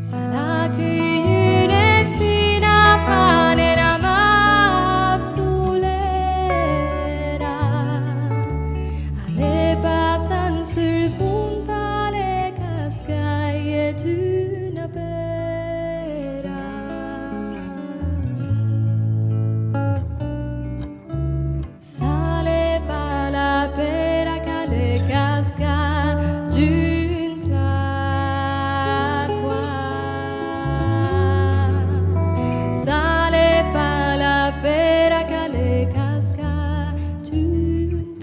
Sarà che iurettina fare rama sulera ale pasan surpuntale cascaie d'una pera sale pala pera cale casca sale pala pera cale casca d'un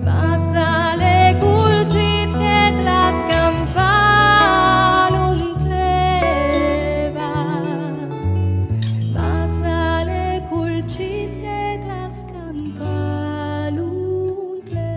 ma sale culcit che la scampa non cleva ma sale culcit che la scampa non cleva.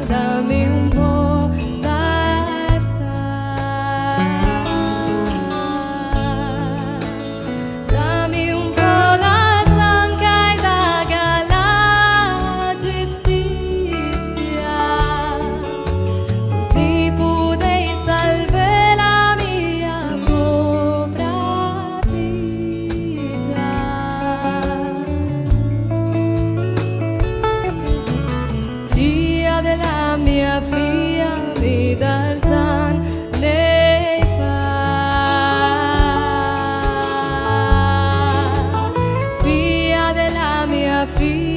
Dammi un po' d'arsa, dammi un po' d'arsa anche dalla giustizia, così potei salvare la mia povera vita. Figlia della mia figlia mi darzan nei fa, figlia della mia figlia